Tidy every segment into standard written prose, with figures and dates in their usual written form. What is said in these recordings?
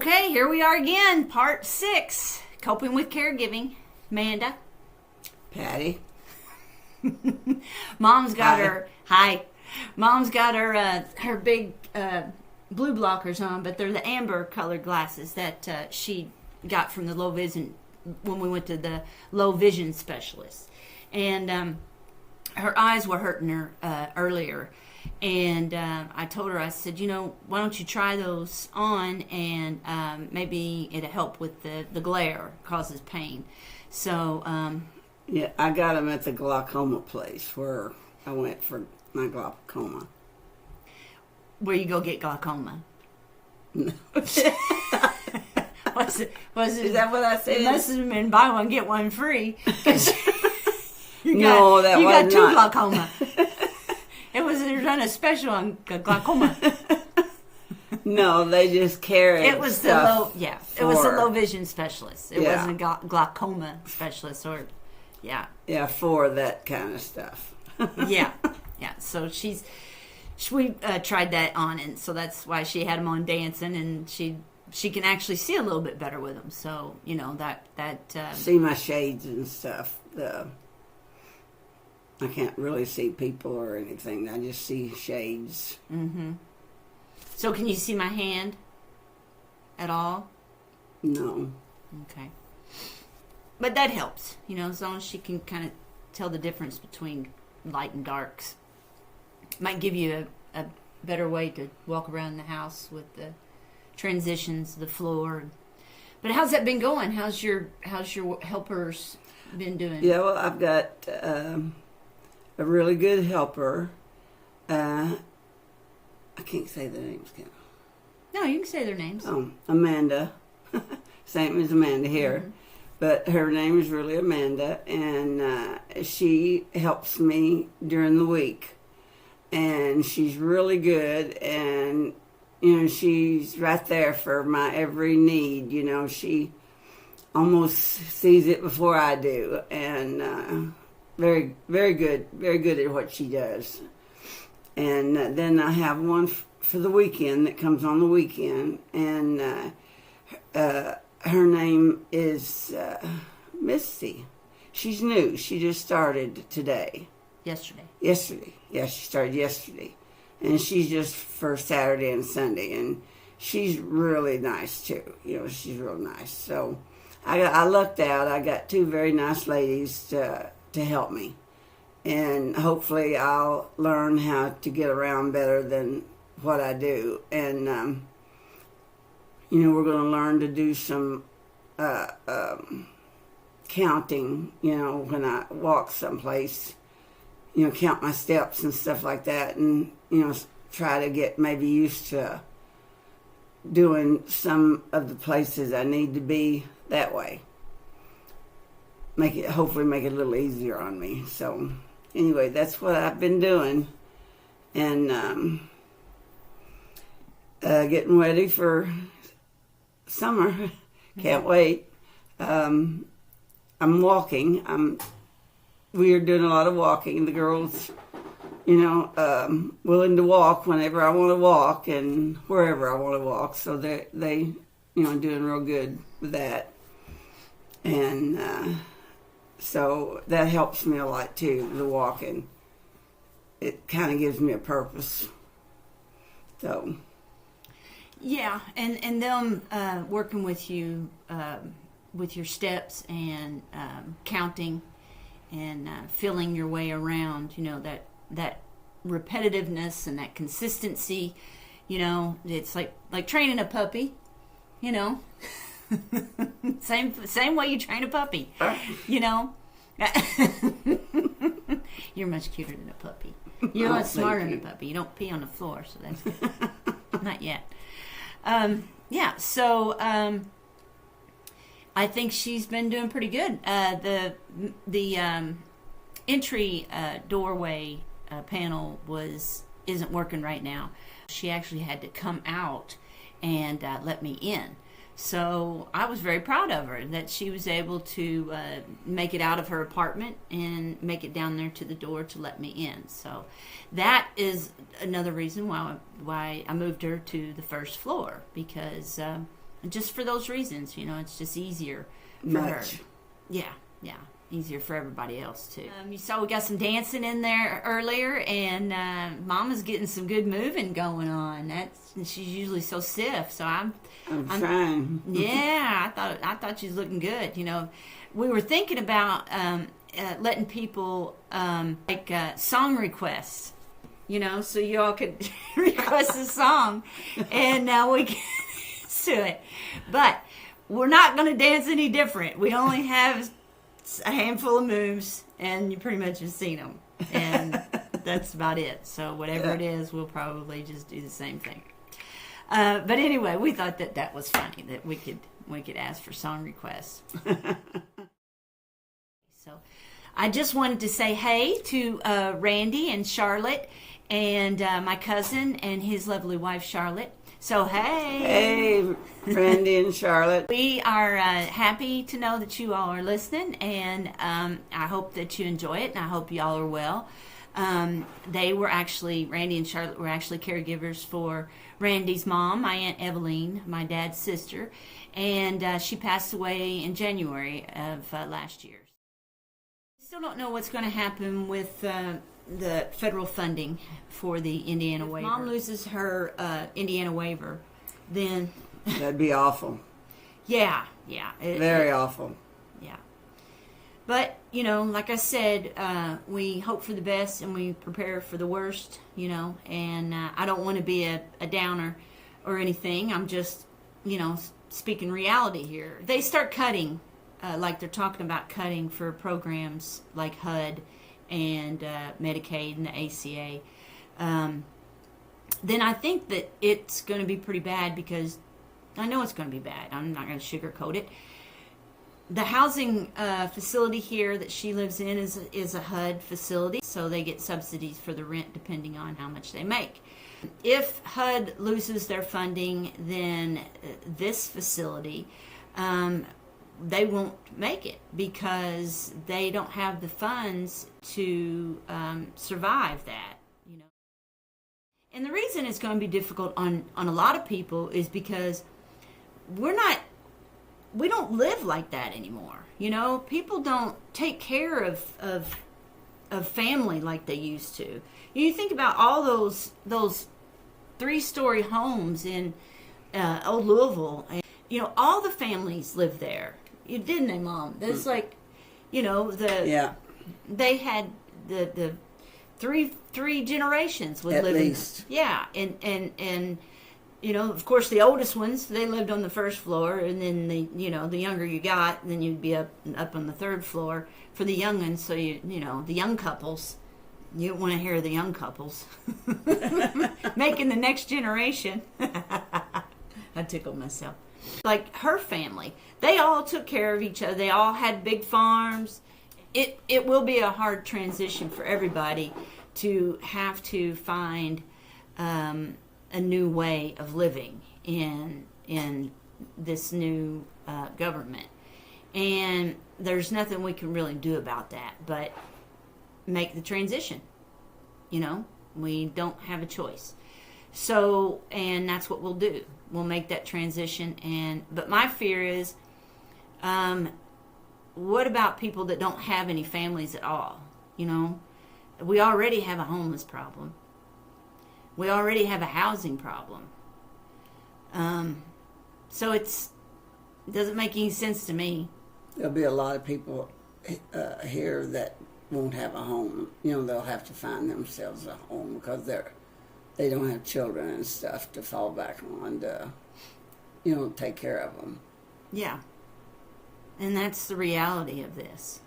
Okay, here we are again, part 6, coping with caregiving. Amanda. Patty. Mom's got Hi. her, hi. Mom's got her big blue blockers on, but they're the amber colored glasses that she got from the low vision when we went to the low vision specialist. And her eyes were hurting her earlier. And I told her, I said, why don't you try those on, and maybe it'll help with the glare, causes pain. So, Yeah, I got them at the glaucoma place where I went for my glaucoma. where you go get glaucoma? No. Was it? Is that what I said? It must have been buy one, get one free. You was got two not. glaucoma. It was run a special on glaucoma. No, they just carried It was the stuff it was the for- low vision specialist. It Yeah. wasn't a glaucoma specialist yeah. Yeah, for that kind of stuff. Yeah. So we tried that on, and so that's why she had them on dancing, and she can actually see a little bit better with them. So that See my shades and stuff. I can't really see people or anything. I just see shades. Mm-hmm. So can you see my hand at all? No. Okay. But that helps, as long as she can kind of tell the difference between light and darks. Might give you a better way to walk around the house with the transitions, the floor. But how's that been going? How's your helpers been doing? Yeah, well, I've got a really good helper. I can't say the names, can I? No, you can say their names. Amanda. Same as Amanda here. Mm-hmm. But her name is really Amanda, and she helps me during the week. And she's really good, and, she's right there for my every need. She almost sees it before I do, and very, very good at what she does. And then I have one for the weekend that comes on the weekend, and her name is Misty. She's new. She just started today. Yesterday. Yeah, she started yesterday. And she's just for Saturday and Sunday. And she's really nice, too. She's real nice. So I lucked out. I got two very nice ladies to help me. And hopefully I'll learn how to get around better than what I do. And, we're going to learn to do some counting, when I walk someplace, count my steps and stuff like that. And, try to get maybe used to doing some of the places I need to be that way. Hopefully make it a little easier on me. So anyway, that's what I've been doing, and getting ready for summer. Can't wait. I'm walking. We are doing a lot of walking. The girls, willing to walk whenever I want to walk and wherever I want to walk. So they doing real good with that, and so that helps me a lot too. The walking, it kind of gives me a purpose. So. Yeah, and them working with you with your steps and counting and feeling your way around, that repetitiveness and that consistency, it's like training a puppy, same way you train a puppy, You're much cuter than a puppy. You're a lot smarter than a puppy. You don't pee on the floor, so that's good. Not yet. So I think she's been doing pretty good. The entry doorway panel isn't working right now. She actually had to come out and let me in. So I was very proud of her that she was able to make it out of her apartment and make it down there to the door to let me in. So that is another reason why I moved her to the first floor, because just for those reasons. It's just easier for Much. her. Yeah, easier for everybody else too. You saw we got some dancing in there earlier, and Mama's getting some good moving going on. She's usually so stiff, so I'm trying. Yeah, I thought she was looking good. We were thinking about letting people like song requests. So you all could request a song, and we can do it. But we're not going to dance any different. We only have a handful of moves, and you pretty much have seen them, and that's about it. So whatever it is, we'll probably just do the same thing. But anyway, we thought that was funny that we could ask for song requests. So I just wanted to say hey to Randy and Charlotte and my cousin and his lovely wife Charlotte. So hey, Randy and Charlotte. We are happy to know that you all are listening, and I hope that you enjoy it, and I hope you all are well. Randy and Charlotte were actually caregivers for Randy's mom, my Aunt Eveline, my dad's sister, and she passed away in January of last year. Still don't know what's going to happen with the federal funding for the Indiana waiver. If Mom loses her Indiana waiver, then that'd be awful. Yeah, very awful. Yeah, but like I said, we hope for the best and we prepare for the worst. And I don't want to be a downer or anything. I'm just speaking reality here. They start cutting, like they're talking about cutting for programs like HUD and Medicaid and the ACA, then I think that it's going to be pretty bad, because I know it's going to be bad. I'm not going to sugarcoat it. The housing facility here that she lives in is a HUD facility, so they get subsidies for the rent depending on how much they make. If HUD loses their funding, then this facility, they won't make it because they don't have the funds to survive that. And the reason it's going to be difficult on a lot of people is because we don't live like that anymore. People don't take care of family like they used to. You think about all those 3-story homes in old Louisville, and all the families lived there. Didn't they, Mom? That's like, they had the three generations would live at least. Yeah, and of course the oldest ones, they lived on the first floor, and then the younger you got, then you'd be up on the third floor for the young ones. So the young couples, you don't want to hear the young couples making the next generation. I tickled myself. Like her family, they all took care of each other. They all had big farms. It will be a hard transition for everybody to have to find a new way of living in this new government. And there's nothing we can really do about that but make the transition. We don't have a choice. So, and that's what we'll do. We'll make that transition. But my fear is, what about people that don't have any families at all? We already have a homeless problem. We already have a housing problem. So it doesn't make any sense to me. There'll be a lot of people here that won't have a home. They'll have to find themselves a home because they don't have children and stuff to fall back on to, take care of them. Yeah. And that's the reality of this.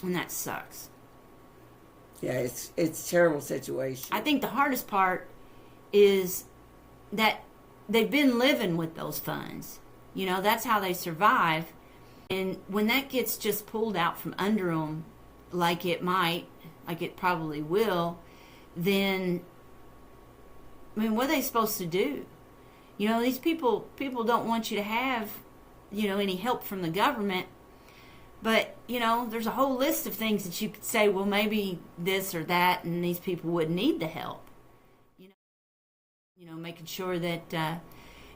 And that sucks. Yeah, it's a terrible situation. I think the hardest part is that they've been living with those funds. That's how they survive. And when that gets just pulled out from under them, like it probably will, then, what are they supposed to do? These people don't want you to have, any help from the government. But, there's a whole list of things that you could say, well, maybe this or that, and these people would need the help. Making sure that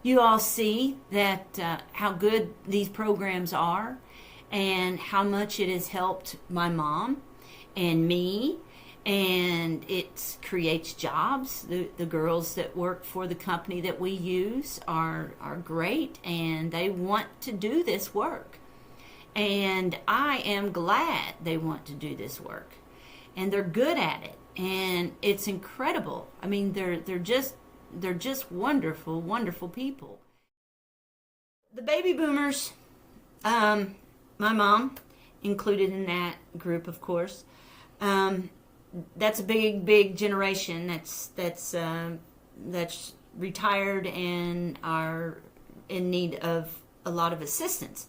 you all see that how good these programs are and how much it has helped my mom and me, and it creates jobs. The girls that work for the company that we use are great, and they want to do this work. And I am glad they want to do this work. And they're good at it. And it's incredible. I mean, they're just wonderful, wonderful people. The baby boomers, my mom included in that group, of course. That's a big generation that's retired and are in need of a lot of assistance.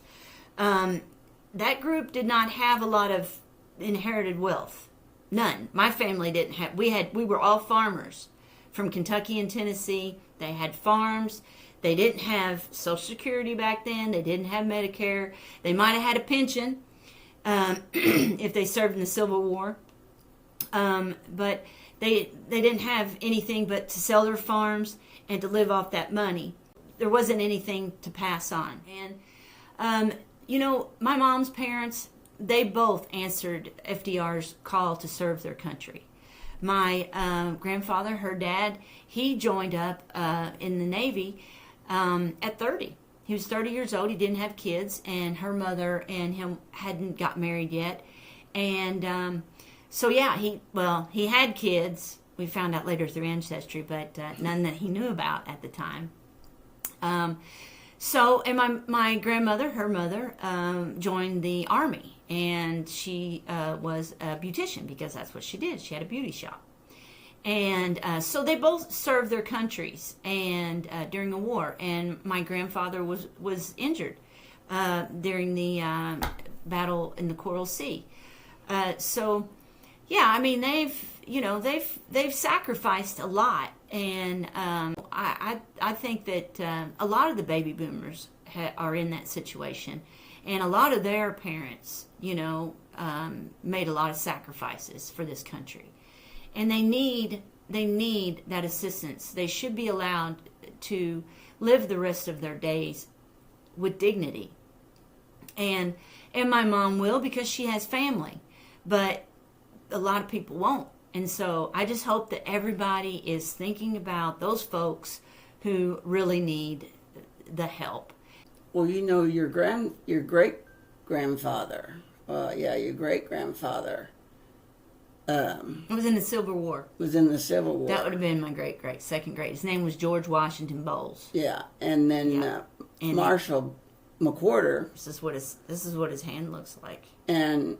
That group did not have a lot of inherited wealth. None. My family didn't have. We were all farmers from Kentucky and Tennessee. They had farms. They didn't have Social Security back then. They didn't have Medicare. They might have had a pension if they served in the Civil War. But they didn't have anything but to sell their farms and to live off that money. There wasn't anything to pass on. And, my mom's parents, they both answered FDR's call to serve their country. My grandfather, her dad, he joined up in the Navy at 30. He was 30 years old. He didn't have kids, and her mother and him hadn't got married yet. And so, yeah, he had kids. We found out later through ancestry, but none that he knew about at the time. And my grandmother, her mother, joined the Army, and she was a beautician because that's what she did. She had a beauty shop. And so they both served their countries and during the war. And my grandfather was injured during the battle in the Coral Sea. They've sacrificed a lot. And I think that a lot of the baby boomers are in that situation. And a lot of their parents, made a lot of sacrifices for this country. And they need that assistance. They should be allowed to live the rest of their days with dignity. And my mom will because she has family. But a lot of people won't. And so I just hope that everybody is thinking about those folks who really need the help. Well, your great-grandfather, your great-grandfather. Was in the Civil War. Was in the Civil War. That would have been my second great. His name was George Washington Bowles. Yeah, and then Marshall McWhorter. This is what his hand looks like. And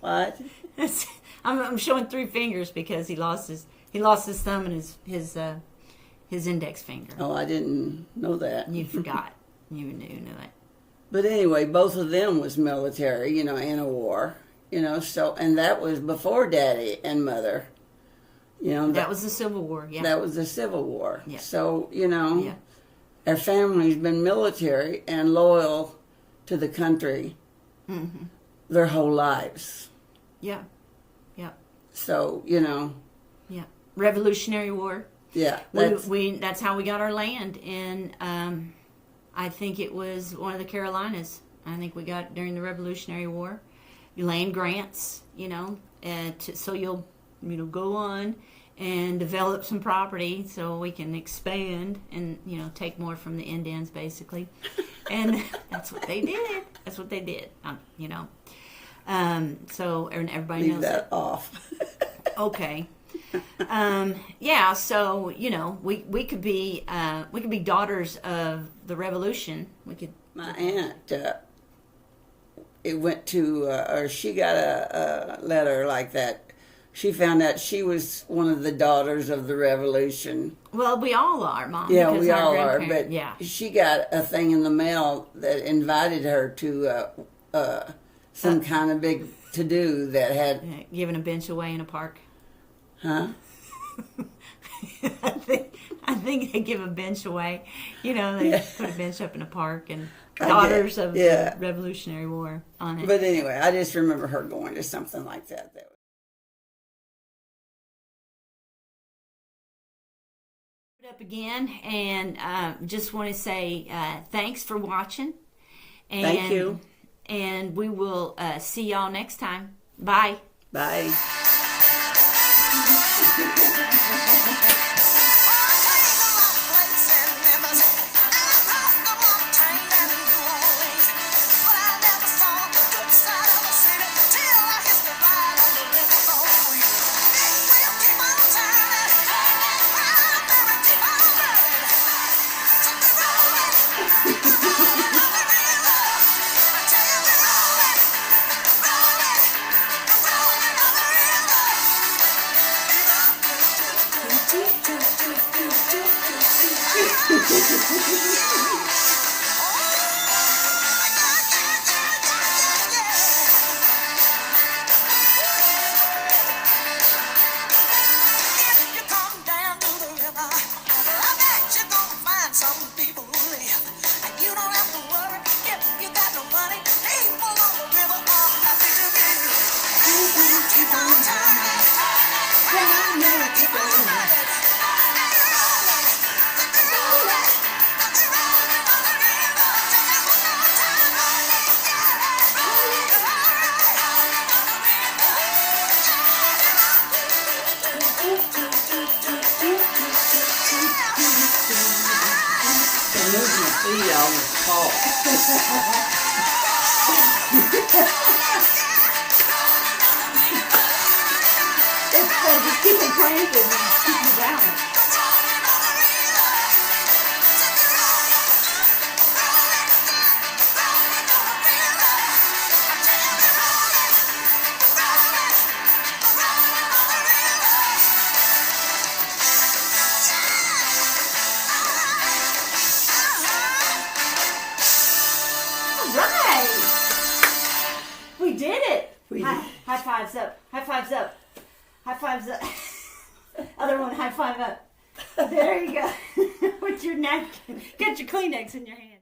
what? I'm showing 3 fingers because he lost his thumb and his index finger. Oh, I didn't know that. You forgot. You knew it. But anyway, both of them was military, in a war, so, and that was before Daddy and Mother, That was the Civil War, yeah. That was the Civil War. Yeah. So, our family's been military and loyal to the country their whole lives. Yeah. Yeah. So, Yeah. Revolutionary War. Yeah. That's how we got our land in, I think it was one of the Carolinas. I think we got during the Revolutionary War. Land grants, so you'll, go on and develop some property so we can expand and, take more from the Indians, basically. And that's what they did. That's what they did, So everybody Leave knows that off. Okay. So we could be daughters of the Revolution. My aunt, it went to, or she got a letter like that. She found out she was one of the daughters of the Revolution. Well, we all are, Mom. Yeah, we all are. But yeah. She got a thing in the mail that invited her to some kind of big to-do that had... giving a bench away in a park. Huh? I think they give a bench away. They put a bench up in a park and daughters of the Revolutionary War on it. But anyway, I just remember her going to something like that. Up again, and just want to say thanks for watching. And, Thank you. And we will see y'all next time. Bye. Bye. See y'all in the fall. Just keep it planted and keep you balanced. Right. We did it. High fives up. High fives up. High fives up. Other one, high five up. There you go. With your napkin. Get your Kleenex in your hand.